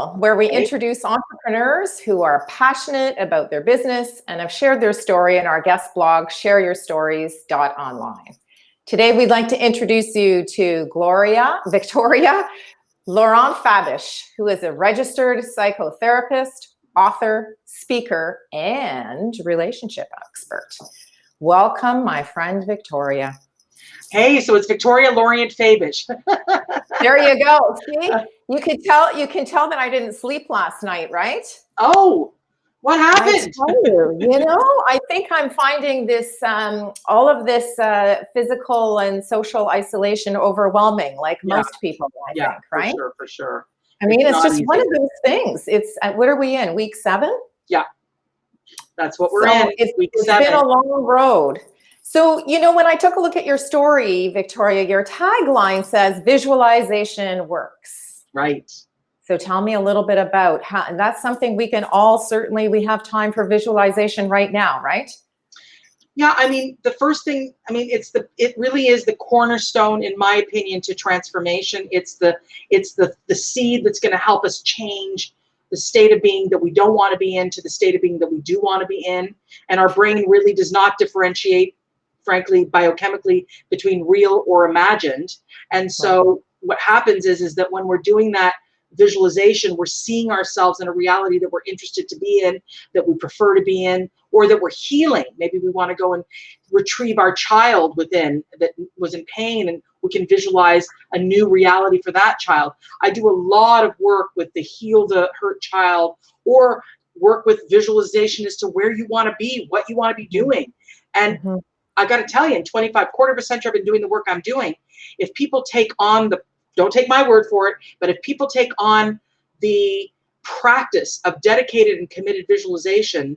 School, where we introduce entrepreneurs who are passionate about their business and have shared their story in our guest blog, shareyourstories.online. Today, we'd like to introduce you to Victoria Lorient Fabish, who is a registered psychotherapist, author, speaker, and relationship expert. Welcome, my friend, Victoria. Hey, so it's Victoria Lorient Faibish. There you go. See, you can tell that I didn't sleep last night, right? Oh, what happened? I tell you, I think I'm finding this, all of this physical and social isolation overwhelming, like most people, I think, right? For sure. I mean, it's just one of those things. It's, what are we in, week 7? Yeah, that's what we're in. It's week 7. Been a long road. So, when I took a look at your story, Victoria, your tagline says visualization works. Right. So tell me a little bit about how, and that's something we can all, we have time for visualization right now, right? Yeah, I mean, the first thing, it really is the cornerstone, in my opinion, to transformation. It's the seed that's going to help us change the state of being that we don't want to be in to the state of being that we do want to be in. And our brain really does not differentiate, frankly, biochemically, between real or imagined. And so what happens is that when we're doing that visualization, we're seeing ourselves in a reality that we're interested to be in, that we prefer to be in, or that we're healing. Maybe we want to go and retrieve our child within that was in pain, and we can visualize a new reality for that child. I do a lot of work with the healed, hurt child, or work with visualization as to where you want to be, what you want to be doing. And I got to tell you, in quarter of a century, I've been doing the work I'm doing. If people take on don't take my word for it, but if people take on the practice of dedicated and committed visualization,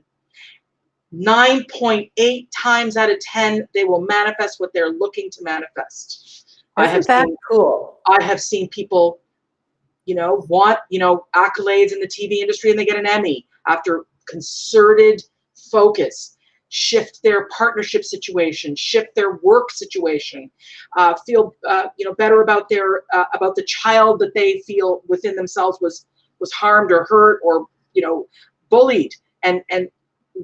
9.8 times out of 10, they will manifest what they're looking to manifest. Cool? I have seen people, want, accolades in the TV industry, and they get an Emmy after concerted focus. Shift their partnership situation, shift their work situation, feel better about about the child that they feel within themselves was harmed or hurt or bullied, and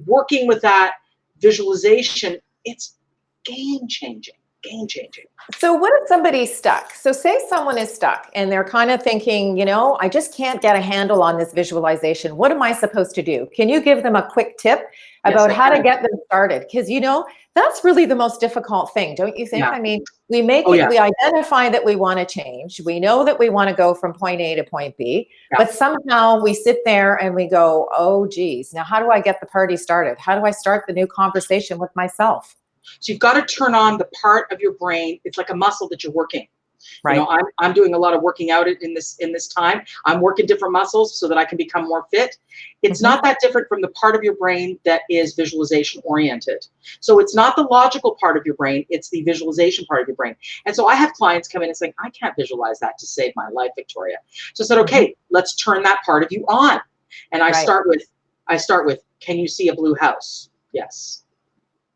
working with that visualization, it's game changing. So what if somebody's stuck? So say someone is stuck and they're kind of thinking, I just can't get a handle on this visualization. What am I supposed to do? Can you give them a quick tip about how to get them started? Because, that's really the most difficult thing, don't you think? Yeah. I mean, we we identify that we want to change. We know that we want to go from point A to point B, but somehow we sit there and we go, oh, geez, now how do I get the party started? How do I start the new conversation with myself? So you've got to turn on the part of your brain. It's like a muscle that you're working. Right. I'm doing a lot of working out in this time. I'm working different muscles so that I can become more fit. It's not that different from the part of your brain that is visualization oriented. So it's not the logical part of your brain. It's the visualization part of your brain. And so I have clients come in and say, I can't visualize that to save my life, Victoria. So I said, okay, let's turn that part of you on. And I start with, can you see a blue house? Yes.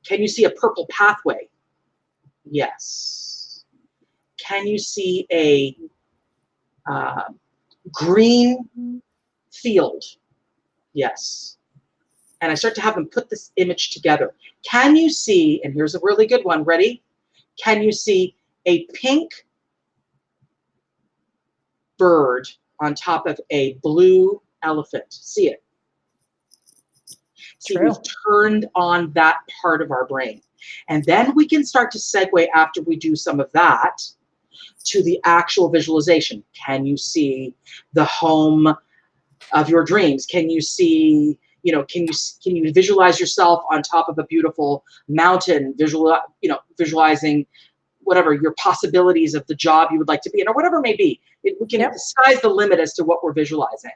Can you see a purple pathway? Yes. Can you see a green field? Yes. And I start to have them put this image together. Can you see, and here's a really good one, ready? Can you see a pink bird on top of a blue elephant? See it? See, we've turned on that part of our brain. And then we can start to segue, after we do some of that, to the actual visualization. Can you see the home of your dreams? Can you see, can you visualize yourself on top of a beautiful mountain, visualizing whatever your possibilities of the job you would like to be in, or whatever it may be. We can sky's the limit as to what we're visualizing.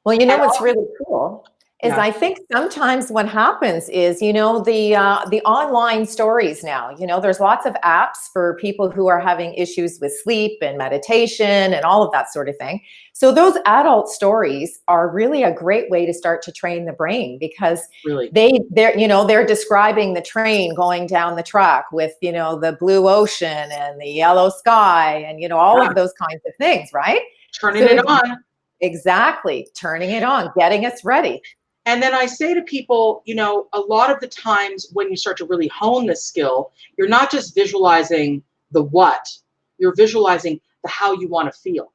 Well, what's really cool is I think sometimes what happens is, the online stories now, there's lots of apps for people who are having issues with sleep and meditation and all of that sort of thing. So those adult stories are really a great way to start to train the brain, because they're describing the train going down the track with, the blue ocean and the yellow sky and, all of those kinds of things, right? Turning it on. Exactly. Turning it on, getting us ready. And then I say to people, a lot of the times when you start to really hone this skill, you're not just visualizing the what, you're visualizing the how you want to feel.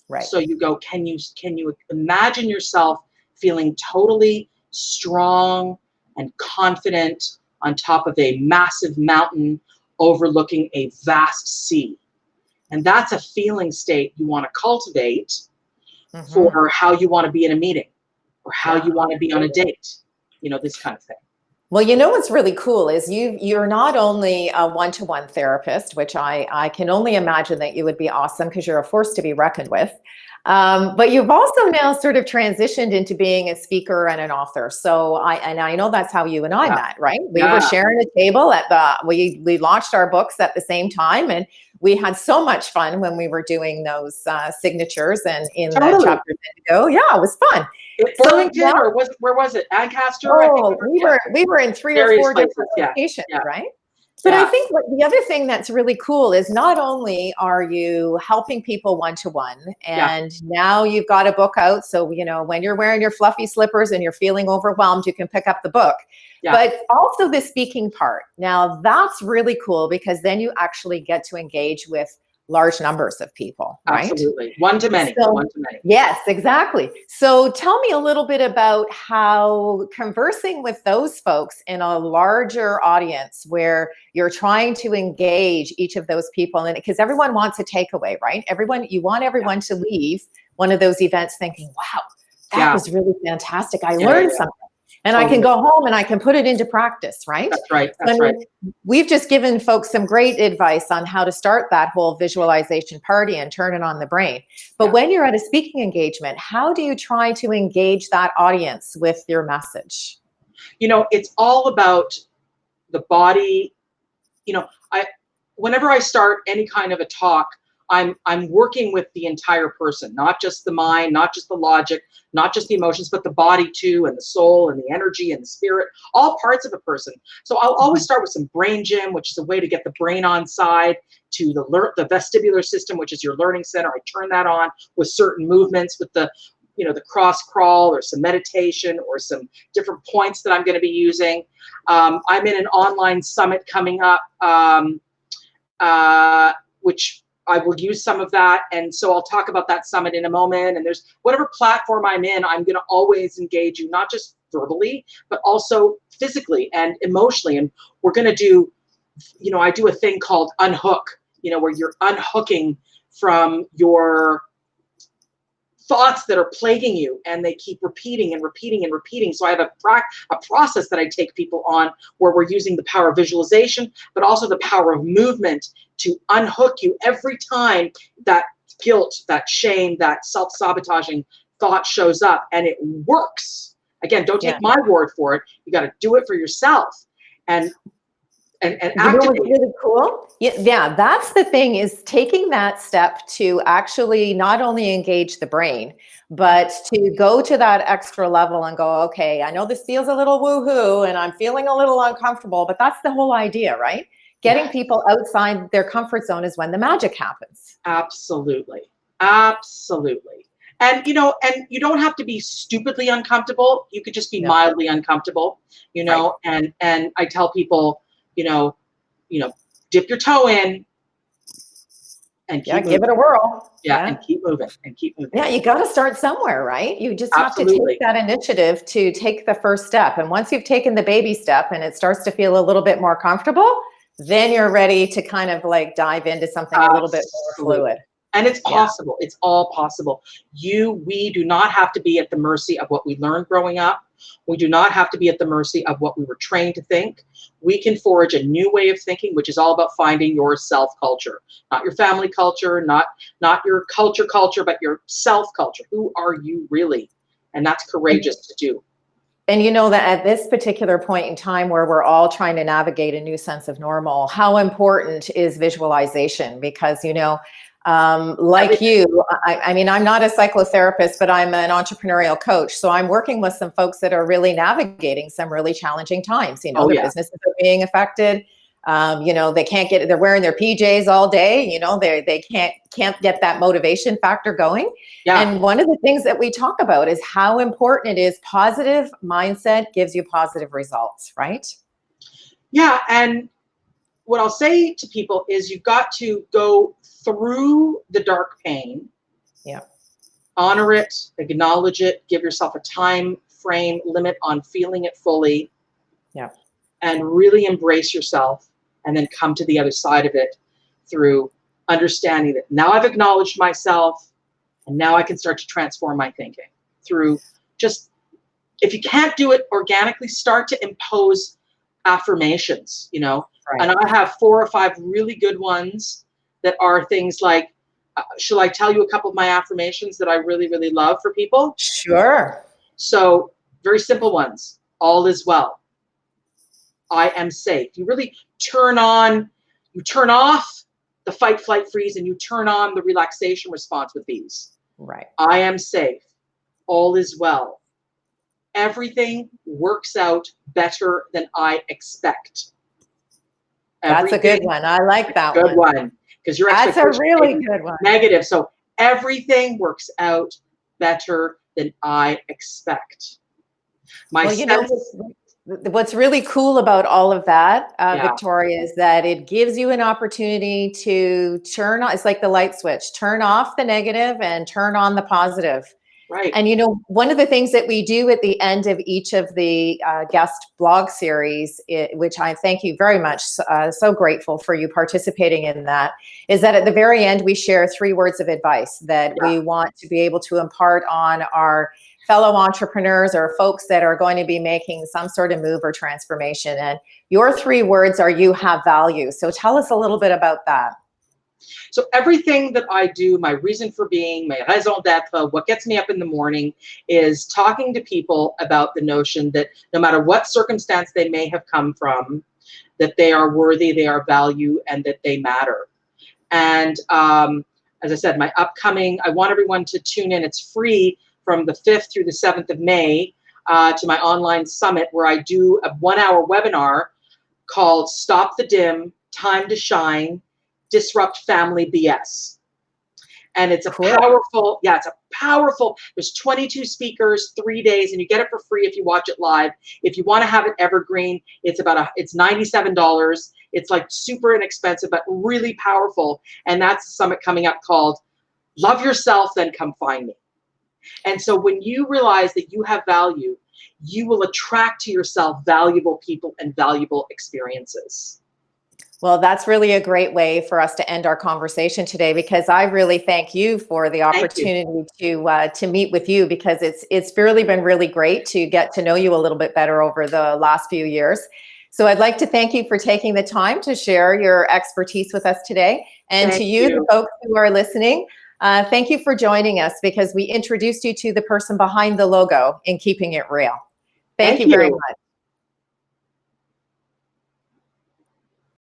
Right. So you go, can you imagine yourself feeling totally strong and confident on top of a massive mountain overlooking a vast sea? And that's a feeling state you want to cultivate for how you want to be in a meeting or how you want to be on a date, this kind of thing. Well, what's really cool is you're not only a one-to-one therapist, which I can only imagine that you would be awesome because you're a force to be reckoned with. But you've also now sort of transitioned into being a speaker and an author. So I know that's how you and I met, right? We were sharing a table we launched our books at the same time, and we had so much fun when we were doing those signatures and in the chapter Indigo. Yeah, it was fun. Burlington, or where was it? Ancaster? Oh, we were in 3 or 4 different locations, right? But I think the other thing that's really cool is not only are you helping people one-to-one, and now you've got a book out. So, when you're wearing your fluffy slippers and you're feeling overwhelmed, you can pick up the book. But also the speaking part. Now that's really cool because then you actually get to engage with large numbers of people, right? Absolutely. One to many. Yes, exactly. So tell me a little bit about how conversing with those folks in a larger audience where you're trying to engage each of those people, and because everyone wants a takeaway, right? You want everyone to leave one of those events thinking, wow, that was really fantastic. I learned something. And I can go home and I can put it into practice, right? That's right. That's right. We've just given folks some great advice on how to start that whole visualization party and turn it on the brain. But when you're at a speaking engagement, how do you try to engage that audience with your message? It's all about the body. Whenever I start any kind of a talk, I'm working with the entire person, not just the mind, not just the logic, not just the emotions, but the body too, and the soul and the energy and the spirit, all parts of a person. So I'll always start with some brain gym, which is a way to get the brain on side, to the vestibular system, which is your learning center. I turn that on with certain movements, with the cross crawl or some meditation or some different points that I'm going to be using. I'm in an online summit coming up, which I will use some of that. And so I'll talk about that summit in a moment. And there's whatever platform I'm in, I'm going to always engage you, not just verbally, but also physically and emotionally. And we're going to do, I do a thing called unhook, where you're unhooking from your thoughts that are plaguing you, and they keep repeating and repeating and repeating. So I have a process that I take people on where we're using the power of visualization, but also the power of movement to unhook you every time that guilt, that shame, that self-sabotaging thought shows up. And it works. Again, don't take my word for it. You got to do it for yourself. And activate. What's really cool? Yeah, that's the thing, is taking that step to actually not only engage the brain, but to go to that extra level and go, okay, I know this feels a little woohoo and I'm feeling a little uncomfortable, but that's the whole idea, right? Getting people outside their comfort zone is when the magic happens. Absolutely. Absolutely. And, and you don't have to be stupidly uncomfortable. You could just be mildly uncomfortable, and I tell people, dip your toe in and keep moving. Give it a whirl. And keep moving and keep moving. Yeah, you got to start somewhere, right? You just have to take that initiative to take the first step. And once you've taken the baby step and it starts to feel a little bit more comfortable, then you're ready to kind of like dive into something a little bit more fluid. And it's possible. It's all possible. We do not have to be at the mercy of what we learned growing up. We do not have to be at the mercy of what we were trained to think. We can forge a new way of thinking, which is all about finding your self culture, not your family culture, not your culture, but your self culture. Who are you really? And that's courageous to do. And that at this particular point in time where we're all trying to navigate a new sense of normal, how important is visualization? Because, like you, I mean, I'm not a psychotherapist, but I'm an entrepreneurial coach. So I'm working with some folks that are really navigating some really challenging times. Their businesses are being affected. You know, they're wearing their PJs all day, you know, they can't get that motivation factor going. Yeah. And one of the things that we talk about is how important it is. Positive mindset gives you positive results, right? Yeah. And what I'll say to people is you've got to go through the dark pain. Yeah. Honor it, acknowledge it, give yourself a time frame limit on feeling it fully. Yeah. And really embrace yourself, and then come to the other side of it through understanding that now I've acknowledged myself, and now I can start to transform my thinking through just, if you can't do it organically, start to impose affirmations, you know. Right. And I have 4 or 5 really good ones that are things like, shall I tell you a couple of my affirmations that I really, really love for people? Sure. So very simple ones. All is well. I am safe. You really turn off the fight, flight, freeze, and you turn on the relaxation response with these. Right. I am safe. All is well. Everything works out better than I expect. That's a good one. I like that one. Good one. Because your That's a expectation really may be good one. negative. So everything works out better than I expect. Well, you know, what's really cool about all of that, Victoria, is that it gives you an opportunity to turn on, it's like the light switch, turn off the negative and turn on the positive. Right. And, you know, one of the things that we do at the end of each of the guest blog series, which I thank you very much, so grateful for you participating in that, is that at the very end, we share 3 words of advice that we want to be able to impart on our fellow entrepreneurs or folks that are going to be making some sort of move or transformation. And your 3 words are, you have value. So tell us a little bit about that. So everything that I do, my reason for being, my raison d'etre, what gets me up in the morning is talking to people about the notion that no matter what circumstance they may have come from, that they are worthy, they are value, and that they matter. And as I said, my upcoming, I want everyone to tune in. It's free from the 5th through the 7th of May to my online summit, where I do a 1-hour webinar called Stop the Dim, Time to Shine, Disrupt Family BS. And it's a powerful, there's 22 speakers, 3 days, and you get it for free if you watch it live. If you want to have it evergreen, it's $97. It's like super inexpensive, but really powerful. And that's a summit coming up called Love Yourself, Then Come Find Me. And so when you realize that you have value, you will attract to yourself valuable people and valuable experiences. Well, that's really a great way for us to end our conversation today, because I really thank you for the opportunity to meet with you, because it's really been really great to get to know you a little bit better over the last few years. So I'd like to thank you for taking the time to share your expertise with us today. And to you, the folks who are listening, thank you for joining us, because we introduced you to the person behind the logo in Keeping It Real. Thank you very much.